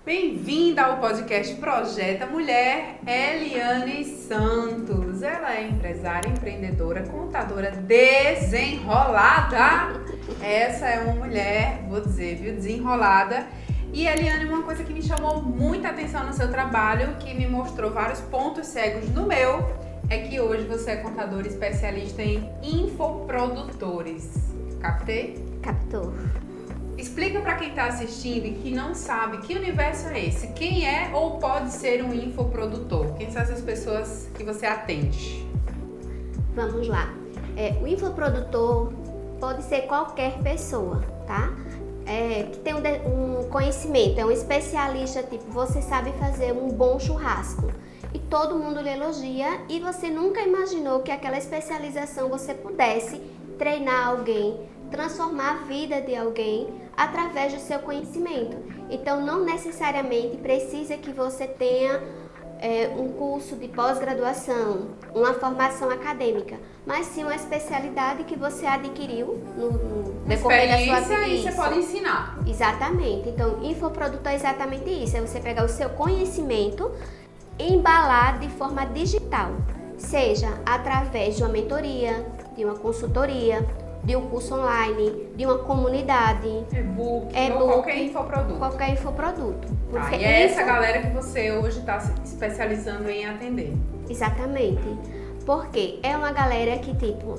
Bem-vinda ao podcast Projeta Mulher, Eliane Santos. Ela é empresária, empreendedora, contadora desenrolada. Essa é uma mulher, vou dizer, viu, desenrolada. E Eliane, uma coisa que me chamou muita atenção no seu trabalho, que me mostrou vários pontos cegos no meu, é que hoje você é contadora especialista em infoprodutores. Captei? Captou. Explica para quem está assistindo e que não sabe que universo é esse. Quem é ou pode ser um infoprodutor? Quem são essas pessoas que você atende? Vamos lá. O infoprodutor pode ser qualquer pessoa, tá? Que tem um conhecimento, é um especialista, tipo, você sabe fazer um bom churrasco. E todo mundo lhe elogia e você nunca imaginou que aquela especialização você pudesse treinar alguém, transformar a vida de alguém através do seu conhecimento. Então, não necessariamente precisa que você tenha um curso de pós-graduação, uma formação acadêmica, mas sim uma especialidade que você adquiriu no decorrer da sua vida. E você pode ensinar. Exatamente. Então, infoprodutor é exatamente isso, é você pegar o seu conhecimento e embalar de forma digital, seja através de uma mentoria, de uma consultoria, de um curso online, de uma comunidade, e-book ou qualquer infoproduto. Qualquer infoproduto. Tá, e é essa galera que você hoje está se especializando em atender. Exatamente. Porque é uma galera que, tipo,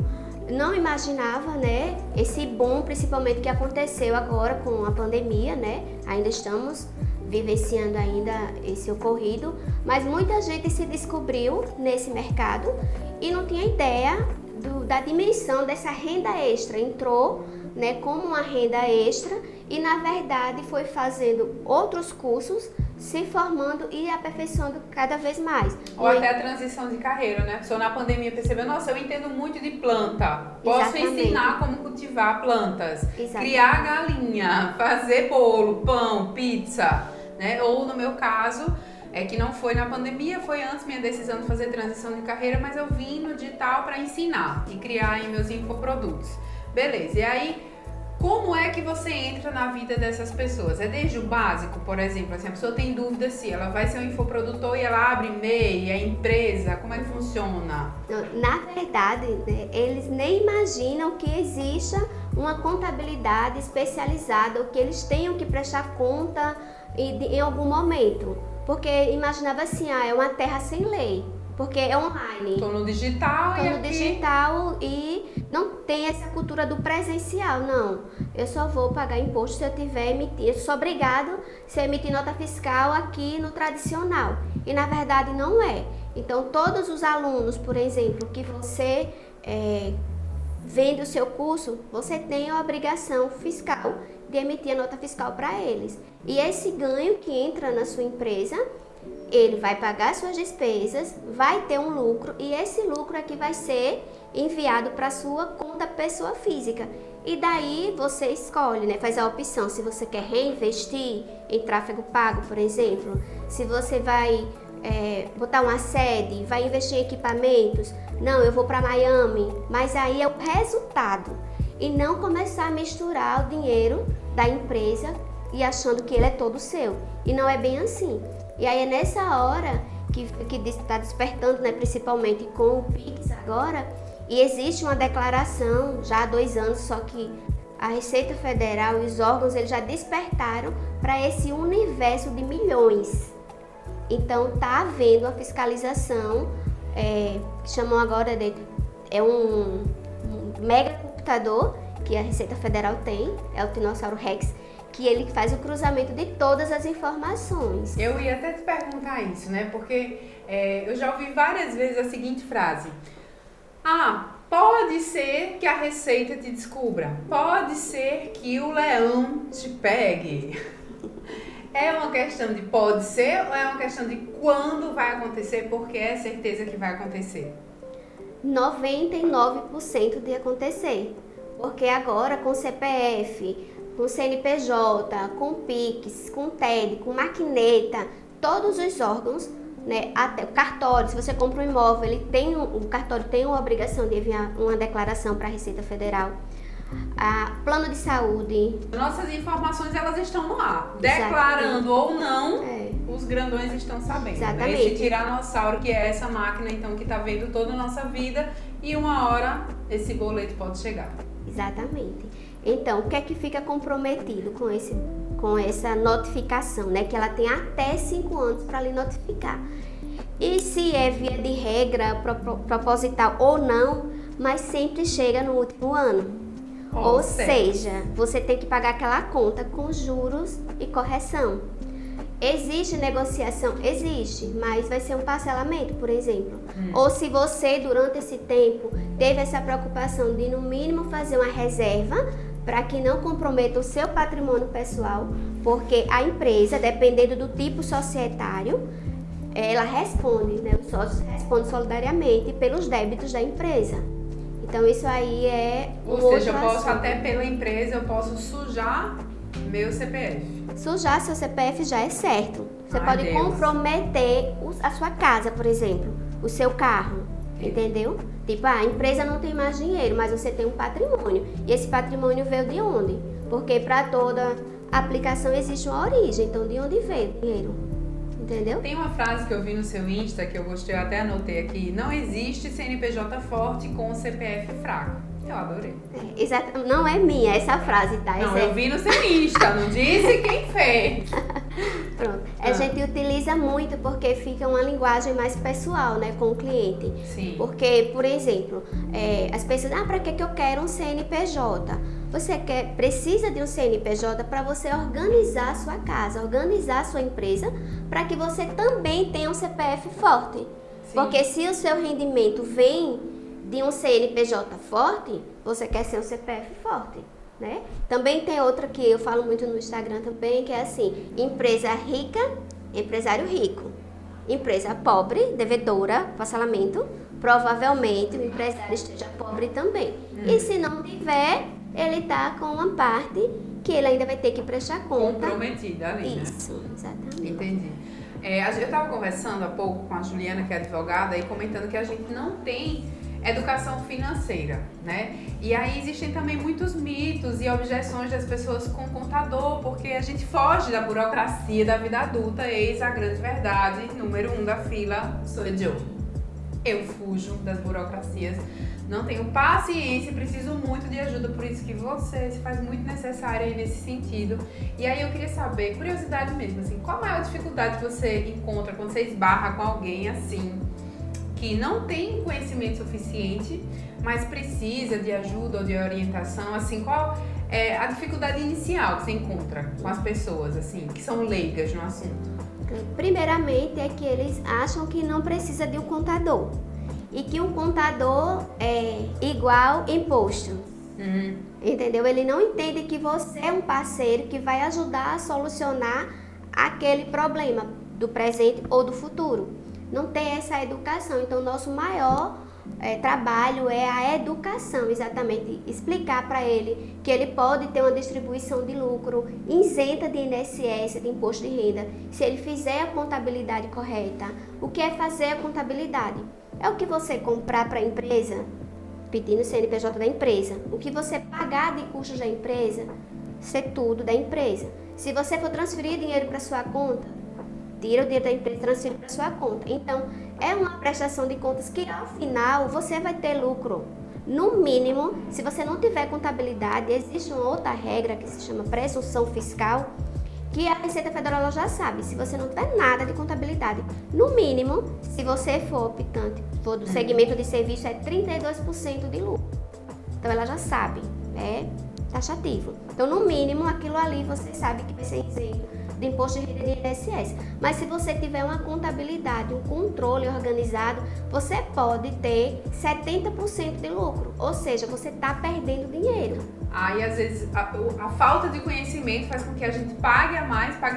não imaginava, né, esse boom, principalmente que aconteceu agora com a pandemia, né? Ainda estamos vivenciando ainda esse ocorrido, mas muita gente se descobriu nesse mercado e não tinha ideia da dimensão dessa renda extra. Entrou, né, como uma renda extra e, na verdade, foi fazendo outros cursos, se formando e aperfeiçoando cada vez mais. Ou até a transição de carreira, né? A pessoa na pandemia percebeu, nossa, eu entendo muito de planta, posso ensinar como cultivar plantas, criar galinha, fazer bolo, pão, pizza, né? Ou no meu caso, que não foi na pandemia, foi antes minha decisão de fazer transição de carreira, mas eu vim no digital para ensinar e criar aí meus infoprodutos. Beleza, e aí, como é que você entra na vida dessas pessoas? É desde o básico, por exemplo, assim, a pessoa tem dúvida se ela vai ser um infoprodutor e ela abre MEI, a empresa, como é que funciona? Na verdade, né, eles nem imaginam que exista uma contabilidade especializada, ou que eles tenham que prestar conta em algum momento. Porque imaginava assim, é uma terra sem lei, porque é online. Estou no digital digital e não tem essa cultura do presencial, não. Eu só vou pagar imposto se eu tiver emitido, eu sou obrigado se eu emitir nota fiscal aqui no tradicional. E na verdade não é. Então todos os alunos, por exemplo, que você vende o seu curso, você tem a obrigação fiscal de emitir a nota fiscal para eles. E esse ganho que entra na sua empresa, ele vai pagar suas despesas, vai ter um lucro e esse lucro aqui vai ser enviado para a sua conta pessoa física. E daí você escolhe, né, faz a opção se você quer reinvestir em tráfego pago, por exemplo, se você vai botar uma sede, vai investir em equipamentos. Não, eu vou para Miami, mas aí é o resultado. E não começar a misturar o dinheiro da empresa e achando que ele é todo seu. E não é bem assim. E aí é nessa hora que está despertando, né, principalmente com o Pix agora, e existe uma declaração já há 2 anos, só que a Receita Federal e os órgãos eles já despertaram para esse universo de milhões. Então está havendo uma fiscalização, que chamam agora de um mega computador que a Receita Federal tem, é o Dinossauro Rex, que ele faz o cruzamento de todas as informações. Eu ia até te perguntar isso, né? Porque eu já ouvi várias vezes a seguinte frase: pode ser que a Receita te descubra, pode ser que o leão te pegue. É uma questão de pode ser ou é uma questão de quando vai acontecer, porque é certeza que vai acontecer? 99% de acontecer, porque agora com CPF, com CNPJ, com Pix, com TED, com maquineta, todos os órgãos, né, até o cartório, se você compra um imóvel, o cartório tem uma obrigação de enviar uma declaração para a Receita Federal. Plano de saúde. Nossas informações, elas estão no ar. Declarando ou não, os grandões estão sabendo. Exatamente. Né? Esse tiranossauro, que é essa máquina, então, que está vendo toda a nossa vida, e uma hora esse boleto pode chegar. Exatamente. Então, o que é que fica comprometido com essa notificação, né? Que ela tem até 5 anos para lhe notificar. E se é via de regra, proposital ou não, mas sempre chega no último ano. Ou seja, você tem que pagar aquela conta com juros e correção. Existe negociação? Existe, mas vai ser um parcelamento, por exemplo. Ou se você, durante esse tempo, teve essa preocupação de, no mínimo, fazer uma reserva para que não comprometa o seu patrimônio pessoal, porque a empresa, dependendo do tipo societário, ela responde, né? Os sócios respondem solidariamente pelos débitos da empresa. Então, isso aí é Ou seja, eu posso até pela empresa, eu posso sujar meu CPF. Sujar seu CPF já é certo. Você pode comprometer a sua casa, por exemplo, o seu carro, entendeu? Tipo, a empresa não tem mais dinheiro, mas você tem um patrimônio. E esse patrimônio veio de onde? Porque para toda aplicação existe uma origem. Então, de onde veio o dinheiro? Entendeu? Tem uma frase que eu vi no seu Insta que eu gostei, eu até anotei aqui. Não existe CNPJ forte com CPF fraco. Eu adorei. Exato. Não é minha essa frase, tá? Não, eu vi no seu Insta, não disse quem fez. Pronto. A gente utiliza muito porque fica uma linguagem mais pessoal, né, com o cliente. Sim. Porque, por exemplo, as pessoas, para que eu quero um CNPJ? Você precisa de um CNPJ para você organizar a sua casa, organizar a sua empresa, para que você também tenha um CPF forte. Sim. Porque se o seu rendimento vem de um CNPJ forte, você quer ser um CPF forte, né? Também tem outra que eu falo muito no Instagram também, que é assim: empresa rica, empresário rico. Empresa pobre, devedora, parcelamento, provavelmente o empresário esteja pobre também. E se não tiver, ele está com uma parte que ele ainda vai ter que prestar conta. Comprometida ali, Isso, né? Exatamente. Entendi. Eu estava conversando há pouco com a Juliana, que é advogada, e comentando que a gente não tem educação financeira, né? E aí existem também muitos mitos e objeções das pessoas com o contador, porque a gente foge da burocracia da vida adulta, eis a grande verdade, número 1 da fila, sou eu. Eu fujo das burocracias, não tenho paciência e preciso muito de ajuda, por isso que você se faz muito necessária aí nesse sentido. E aí eu queria saber, curiosidade mesmo, assim, qual é a dificuldade que você encontra quando você esbarra com alguém assim, que não tem conhecimento suficiente, mas precisa de ajuda ou de orientação, assim, qual é a dificuldade inicial que você encontra com as pessoas, assim, que são leigas no assunto? Primeiramente é que eles acham que não precisa de um contador e que um contador é igual imposto. Entendeu? Ele não entende que você é um parceiro que vai ajudar a solucionar aquele problema do presente ou do futuro. Não tem essa educação, então nosso maior trabalho é a educação, exatamente, explicar para ele que ele pode ter uma distribuição de lucro isenta de INSS, de imposto de renda, se ele fizer a contabilidade correta. O que é fazer a contabilidade? É o que você comprar para a empresa, pedindo o CNPJ da empresa, o que você pagar de custos da empresa, ser tudo da empresa. Se você for transferir dinheiro para sua conta, tira o dinheiro da empresa e transfere para sua conta. Então, é uma prestação de contas que, ao final, você vai ter lucro. No mínimo, se você não tiver contabilidade, existe uma outra regra que se chama presunção fiscal, que a Receita Federal ela já sabe. Se você não tiver nada de contabilidade, no mínimo, se você for optante, for do segmento de serviço, é 32% de lucro. Então, ela já sabe, é taxativo. Então, no mínimo, aquilo ali você sabe que vai ser isento de imposto de renda de INSS. Mas se você tiver uma contabilidade, um controle organizado, você pode ter 70% de lucro. Ou seja, você está perdendo dinheiro. Aí, às vezes, a falta de conhecimento faz com que a gente pague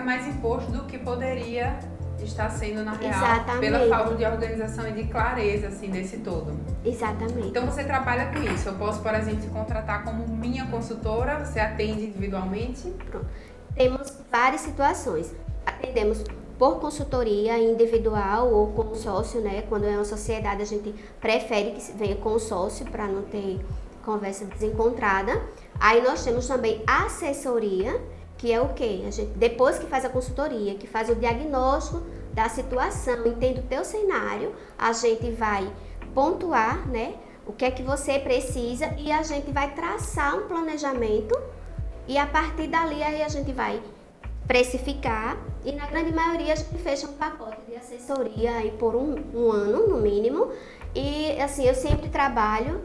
mais imposto do que poderia estar sendo na real. Exatamente. Pela falta de organização e de clareza, assim, desse todo. Exatamente. Então, você trabalha com isso. Eu posso, por exemplo, te contratar como minha consultora, você atende individualmente? Pronto. Temos várias situações. Atendemos por consultoria individual ou com sócio, né? Quando é uma sociedade, a gente prefere que venha com sócio para não ter conversa desencontrada. Aí nós temos também assessoria, que é o quê? A gente, depois que faz a consultoria, que faz o diagnóstico da situação, entende o teu cenário, a gente vai pontuar, né, o que é que você precisa e a gente vai traçar um planejamento e a partir dali aí a gente vai precificar e na grande maioria a gente fecha um pacote de assessoria aí por um ano no mínimo e assim eu sempre trabalho,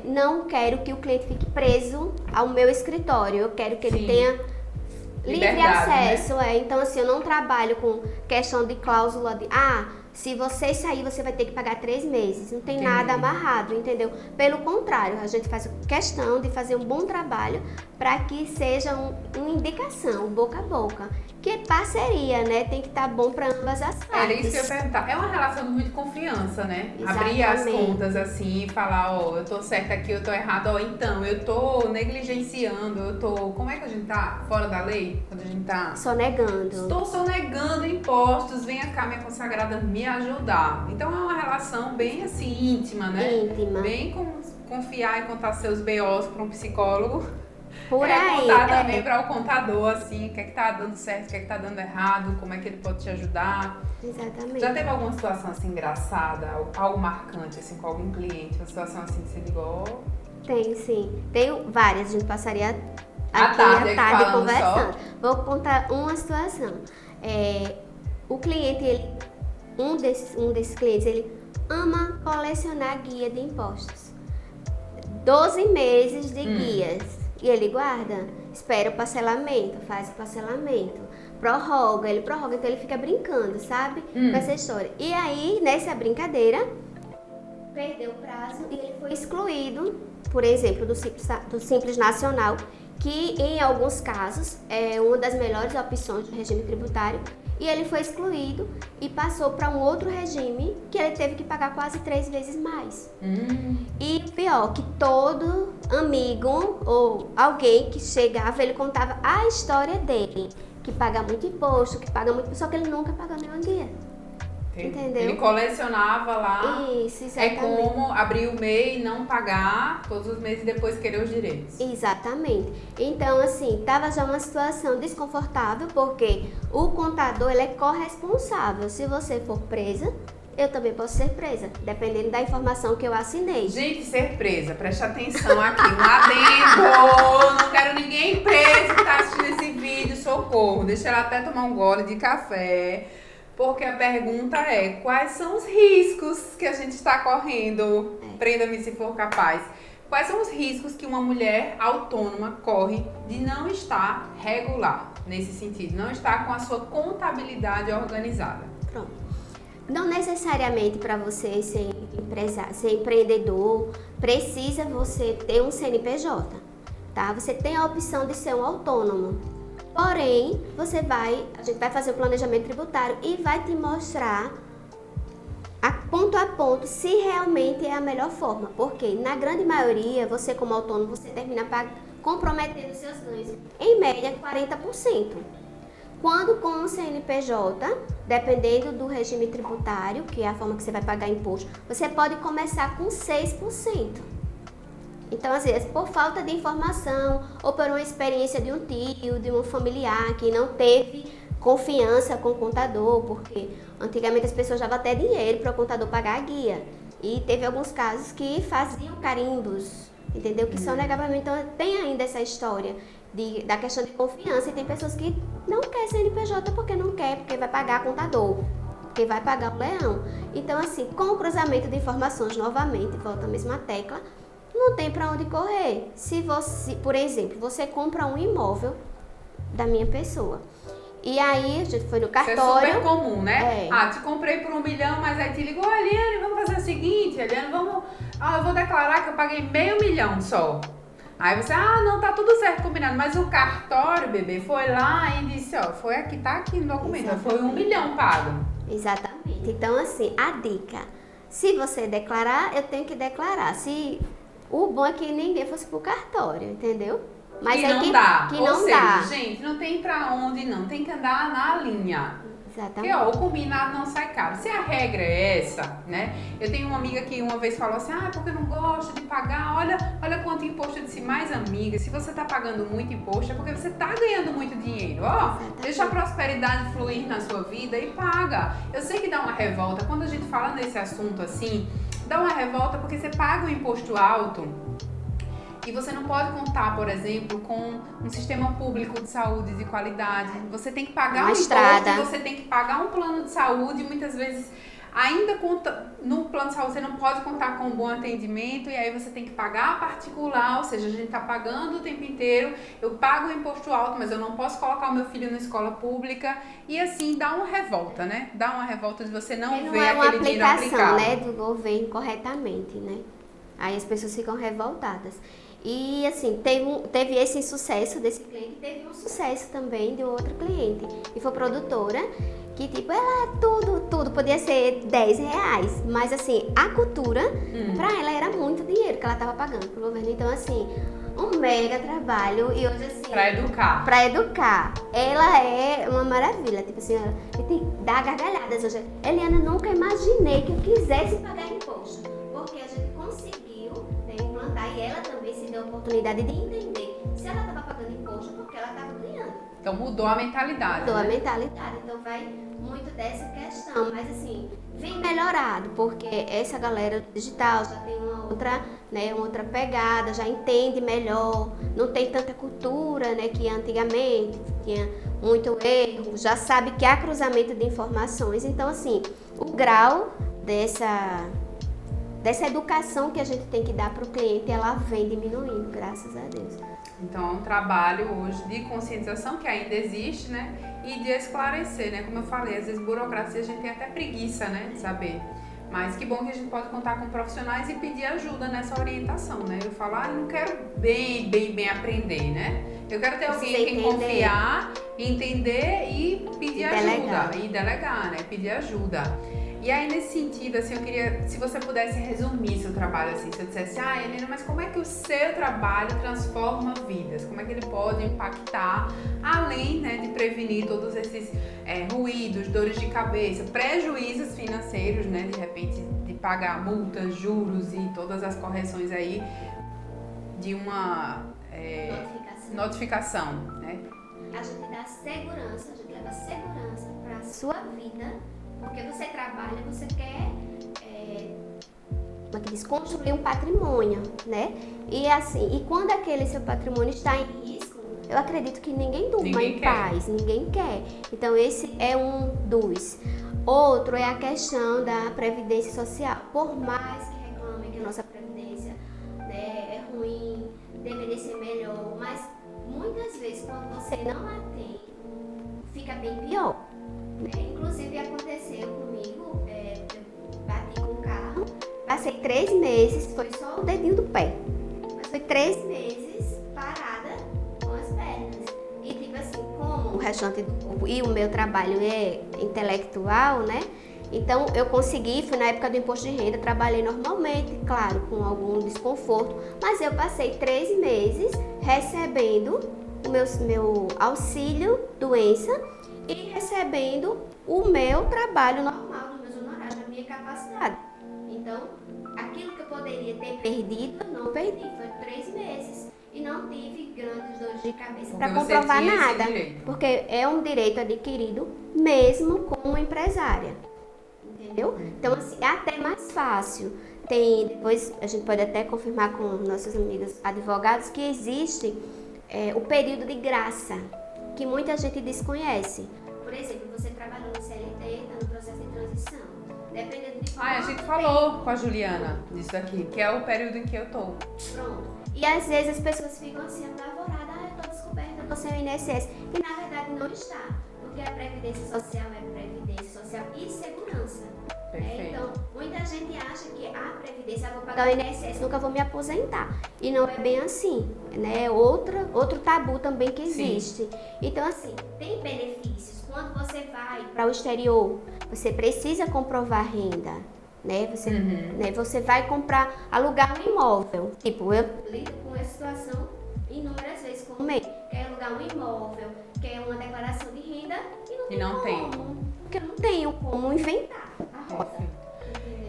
não quero que o cliente fique preso ao meu escritório, eu quero que ele tenha livre acesso, né? Então assim eu não trabalho com questão de cláusula de se você sair, você vai ter que pagar 3 meses. Não tem nada amarrado, entendeu? Pelo contrário, a gente faz questão de fazer um bom trabalho para que seja uma indicação, boca a boca. Que é parceria, né? Tem que estar bom para ambas as partes. Era isso que eu ia perguntar. É uma relação de muita confiança, né? Exatamente. Abrir as contas assim e falar, eu tô certa aqui, eu tô errado, então, eu tô negligenciando, eu tô... Como é que a gente tá? Fora da lei? Quando a gente tá... Sonegando. Estou sonegando impostos, venha cá, minha consagrada, me ajudar. Então é uma relação bem assim, íntima, né? Íntima. Bem confiar e contar seus BOs para um psicólogo. Por aí. Contar também para o contador, assim, o que é que tá dando certo, o que é que tá dando errado, como é que ele pode te ajudar. Exatamente. Já teve alguma situação assim engraçada, algo marcante assim com algum cliente, uma situação assim que você ligou? Tem, sim. Tenho várias, a gente passaria aqui tarde a tarde Só. conversando. Vou contar uma situação. O cliente, um desses clientes, ele ama colecionar guia de impostos. 12 meses de guias. E ele guarda, espera o parcelamento, faz o parcelamento, ele prorroga, então ele fica brincando, sabe? Com essa história. E aí, nessa brincadeira, perdeu o prazo e ele foi excluído, por exemplo, do Simples Nacional, que em alguns casos é uma das melhores opções do regime tributário, e ele foi excluído e passou para um outro regime que ele teve que pagar quase 3 vezes mais. E pior, que todo amigo ou alguém que chegava, ele contava a história dele, que paga muito imposto, só que ele nunca pagou nenhuma guia. Entendeu? Ele colecionava lá. Isso, exatamente. É como abrir o MEI e não pagar todos os meses e depois querer os direitos. Exatamente. Então, assim, tava já uma situação desconfortável, porque o contador, ele é corresponsável. Se você for presa, eu também posso ser presa, dependendo da informação que eu assinei. Gente, ser presa, preste atenção aqui, um adendo, não quero ninguém preso que tá assistindo esse vídeo, socorro. Deixa ela até tomar um gole de café. Porque a pergunta é, quais são os riscos que a gente está correndo? Prenda-me se for capaz. Quais são os riscos que uma mulher autônoma corre de não estar regular, nesse sentido? Não estar com a sua contabilidade organizada? Pronto. Não necessariamente para você ser empresário, ser empreendedor, precisa você ter um CNPJ, tá? Você tem a opção de ser um autônomo. Porém, a gente vai fazer o planejamento tributário e vai te mostrar a ponto se realmente é a melhor forma. Porque na grande maioria, você como autônomo, você termina comprometendo seus ganhos, em média 40%. Quando com o CNPJ, dependendo do regime tributário, que é a forma que você vai pagar imposto, você pode começar com 6%. Então, às vezes, por falta de informação ou por uma experiência de um tio, de um familiar que não teve confiança com o contador, porque antigamente as pessoas davam até dinheiro para o contador pagar a guia. E teve alguns casos que faziam carimbos, entendeu? Que sonegavam. Então, tem ainda essa história da questão de confiança. E tem pessoas que não querem CNPJ porque não quer, porque vai pagar contador, porque vai pagar o leão. Então, assim, com o cruzamento de informações, novamente, volta à mesma tecla, não tem para onde correr. Se você, por exemplo, você compra um imóvel da minha pessoa e aí a gente foi no cartório. Isso é super comum, né? Te comprei por 1 milhão, mas aí te ligou, Eliane, vamos fazer o seguinte, Eliane, eu vou declarar que eu paguei meio milhão só. Aí você, não, tá tudo certo, combinado, mas o cartório, bebê, foi lá e disse, foi aqui, tá aqui no documento, foi 1 milhão pago. Exatamente. Então, assim, a dica, se você declarar, eu tenho que declarar. O bom é que ninguém fosse pro cartório, entendeu? Mas que não dá. Ou seja, gente, não tem pra onde não. Tem que andar na linha. Porque, ó, o combinado não sai caro. Se a regra é essa, né? Eu tenho uma amiga que uma vez falou assim, porque eu não gosto de pagar, olha quanto imposto. Eu disse, mais amiga, se você tá pagando muito imposto, é porque você tá ganhando muito dinheiro. Ó, deixa a prosperidade fluir na sua vida e paga. Eu sei que dá uma revolta. Quando a gente fala nesse assunto assim, dá uma revolta porque você paga um imposto alto e você não pode contar, por exemplo, com um sistema público de saúde de qualidade. Você tem que pagar um imposto, você tem que pagar um plano de saúde, muitas vezes ainda no plano de saúde você não pode contar com um bom atendimento e aí você tem que pagar particular, ou seja, a gente está pagando o tempo inteiro, eu pago o imposto alto, mas eu não posso colocar o meu filho na escola pública e assim dá uma revolta, né? Dá uma revolta de você não ver aquele dinheiro aplicado. Não é uma aplicação, né, do governo corretamente, né? Aí as pessoas ficam revoltadas. E assim, teve esse sucesso desse cliente, teve um sucesso também de outra cliente, que foi produtora, que tipo, ela tudo, podia ser R$10, mas assim, a cultura, pra ela era muito dinheiro que ela tava pagando pro governo, então assim, um mega trabalho e hoje assim... Pra educar. Ela é uma maravilha, tipo assim, ela tem que dar gargalhadas hoje. Eliana, nunca imaginei que eu quisesse pagar imposto, porque a gente conseguiu, né, implantar e ela também se deu a oportunidade de entender se ela estava pagando imposto porque ela estava ganhando. Então mudou a mentalidade. Mudou a mentalidade, então vai muito dessa questão, mas assim, vem melhorado, porque essa galera digital já tem uma outra pegada, já entende melhor, não tem tanta cultura, né, que antigamente tinha muito erro, já sabe que há cruzamento de informações, então assim, o grau dessa educação que a gente tem que dar para o cliente, ela vem diminuindo, graças a Deus. Então é um trabalho hoje de conscientização que ainda existe, né? E de esclarecer, né? Como eu falei, às vezes burocracia a gente tem até preguiça, né? De saber. Mas que bom que a gente pode contar com profissionais e pedir ajuda nessa orientação, né? Eu falo, eu não quero bem aprender, né? Eu quero ter alguém em quem confiar, entender e pedir ajuda. E delegar, né? Pedir ajuda. E aí, nesse sentido, assim, eu queria, se você pudesse resumir seu trabalho, assim, se eu dissesse, Helena, mas como é que o seu trabalho transforma vidas? Como é que ele pode impactar, além, né, de prevenir todos esses ruídos, dores de cabeça, prejuízos financeiros, né, de repente, de pagar multas, juros e todas as correções aí de uma notificação, né? A gente dá segurança, a gente leva segurança para a sua vida. Porque você trabalha, você quer construir um patrimônio, né? E assim, e quando aquele seu patrimônio está em risco, eu acredito que ninguém durma em paz, ninguém quer. Então esse é um dos. Outro é a questão da previdência social. Por mais que reclamem que a nossa previdência, né, é ruim, deveria ser melhor, mas muitas vezes quando você não a tem, fica bem pior. Inclusive aconteceu comigo, eu bati com o carro, passei 3 meses, foi só o dedinho do pé, mas foi 3 meses parada com as pernas. E tipo assim, como o restante do corpo e o meu trabalho é intelectual, né? Então eu consegui, foi na época do imposto de renda, trabalhei normalmente, claro, com algum desconforto, mas eu passei 3 meses recebendo o meu auxílio doença e recebendo o meu trabalho normal, dos meus honorários, da minha capacidade. Então, aquilo que eu poderia ter perdido, eu não perdi. Foi 3 meses e não tive grandes dores de cabeça para comprovar nada. Porque é um direito adquirido mesmo como empresária. Entendeu? Então, assim, é até mais fácil. Depois a gente pode até confirmar com nossos amigos advogados que existe o período de graça, que muita gente desconhece. Por exemplo, você trabalhou no CLT, está no processo de transição. Dependendo de a gente falou com a Juliana disso aqui, que é o período em que eu tô. Pronto. E às vezes as pessoas ficam assim apavoradas, eu tô descoberta, eu tô sem o INSS. E na verdade não está, porque a Previdência Social é Previdência Social e Segurança. Então, muita gente acha que a Previdência, eu vou pagar o INSS, nunca vou me aposentar. E não é bem assim, né? Outro tabu também que existe. Sim. Então, assim, tem benefícios. Quando você vai para o exterior, você precisa comprovar renda, né? Você vai alugar um imóvel. Tipo, eu lido com essa situação inúmeras vezes com o MEI. Quer alugar um imóvel, quer uma declaração de renda e não tem como. Porque tenho como inventar a roda.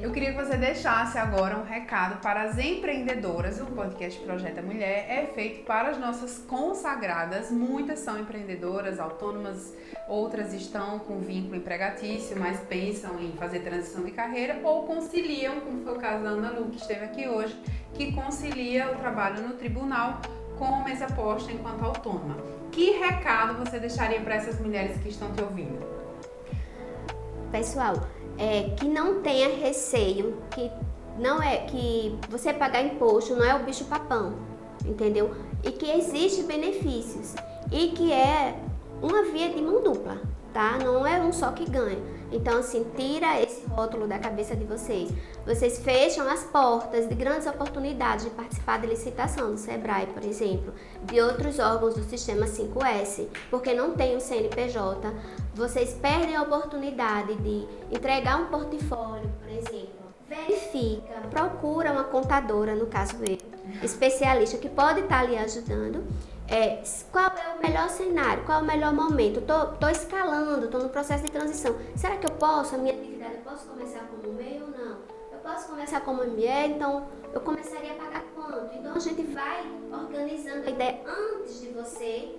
Eu queria que você deixasse agora um recado para as empreendedoras. O podcast Projeta Mulher é feito para as nossas consagradas. Muitas são empreendedoras, autônomas, outras estão com vínculo empregatício, mas pensam em fazer transição de carreira ou conciliam, como foi o caso da Ana Lu, que esteve aqui hoje, que concilia o trabalho no tribunal com a mesa posta enquanto autônoma. Que recado você deixaria para essas mulheres que estão te ouvindo? Pessoal, que não tenha receio, que você pagar imposto não é o bicho papão, entendeu? E que existe benefícios e que é uma via de mão dupla, tá? Não é um só que ganha. Então, assim, tira esse rótulo da cabeça de vocês. Vocês fecham as portas de grandes oportunidades de participar de licitação do Sebrae, por exemplo, de outros órgãos do Sistema 5S, porque não tem o CNPJ. Vocês perdem a oportunidade de entregar um portfólio, por exemplo. Verifica, procura uma contadora, no caso eu, especialista, que pode estar lhe ajudando. Qual é o melhor cenário, qual é o melhor momento? Tô escalando, tô no processo de transição. Será que eu posso, a minha atividade, eu posso começar como MEI ou não? Eu posso começar como ME, então eu começaria a pagar quanto? Então a gente vai organizando a ideia antes de você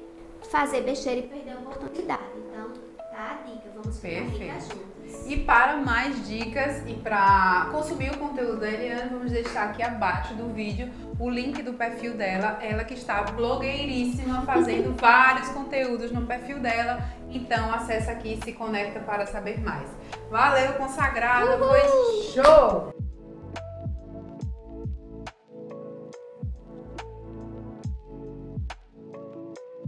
fazer besteira e perder a oportunidade. Então, tá a dica, vamos ficar ricas juntas. E para mais dicas e para consumir o conteúdo da Eliane, vamos deixar aqui abaixo do vídeo o link do perfil dela. Ela que está blogueiríssima, fazendo vários conteúdos no perfil dela. Então acessa aqui e se conecta para saber mais. Valeu, consagrada, foi show!